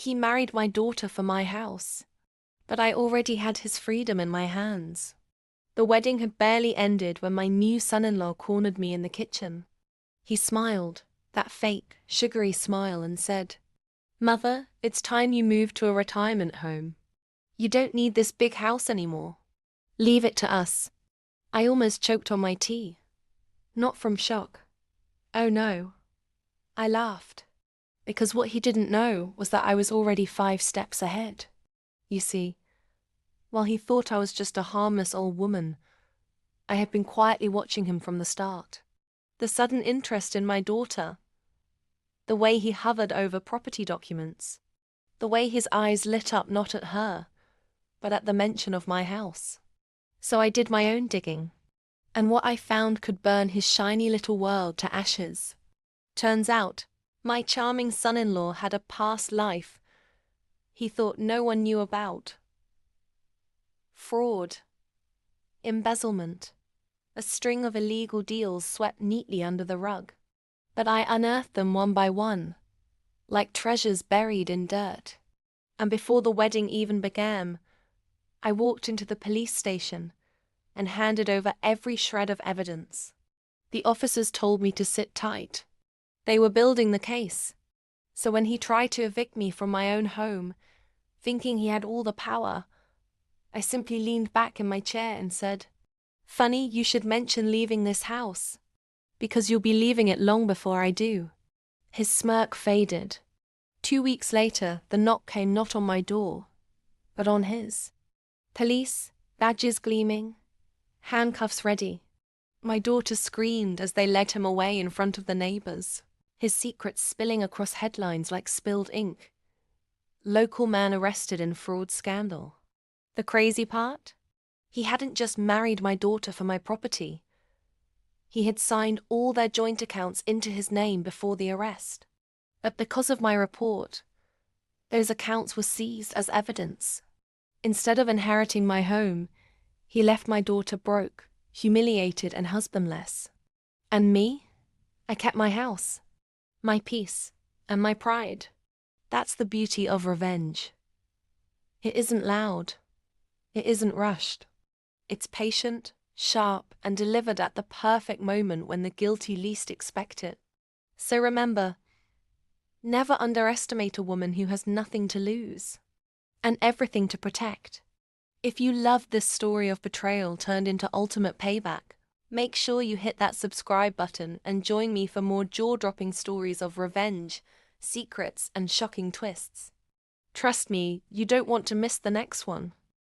He married my daughter for my house, but I already had his freedom in my hands. The wedding had barely ended when my new son-in-law cornered me in the kitchen. He smiled, that fake, sugary smile, and said, "Mother, it's time you moved to a retirement home. You don't need this big house anymore. Leave it to us." I almost choked on my tea. Not from shock. Oh no. I laughed. Because what he didn't know was that I was already 5 steps ahead. You see, while he thought I was just a harmless old woman, I had been quietly watching him from the start. The sudden interest in my daughter, the way he hovered over property documents, the way his eyes lit up not at her, but at the mention of my house. So I did my own digging, and what I found could burn his shiny little world to ashes. Turns out, my charming son-in-law had a past life he thought no one knew about. Fraud, embezzlement, a string of illegal deals swept neatly under the rug. But I unearthed them one by one, like treasures buried in dirt. And before the wedding even began, I walked into the police station and handed over every shred of evidence. The officers told me to sit tight. They were building the case. So when he tried to evict me from my own home, thinking he had all the power, I simply leaned back in my chair and said, "Funny you should mention leaving this house, because you'll be leaving it long before I do." His smirk faded. 2 weeks later, the knock came not on my door, but on his. Police, badges gleaming, handcuffs ready. My daughter screamed as they led him away in front of the neighbors, his secrets spilling across headlines like spilled ink. Local man arrested in fraud scandal. The crazy part? He hadn't just married my daughter for my property. He had signed all their joint accounts into his name before the arrest. But because of my report, those accounts were seized as evidence. Instead of inheriting my home, he left my daughter broke, humiliated and husbandless. And me? I kept my house, my peace, and my pride. That's the beauty of revenge. It isn't loud. It isn't rushed. It's patient, sharp, and delivered at the perfect moment when the guilty least expect it. So remember, never underestimate a woman who has nothing to lose and everything to protect. If you loved this story of betrayal turned into ultimate payback, make sure you hit that subscribe button and join me for more jaw-dropping stories of revenge, secrets, and shocking twists. Trust me, you don't want to miss the next one.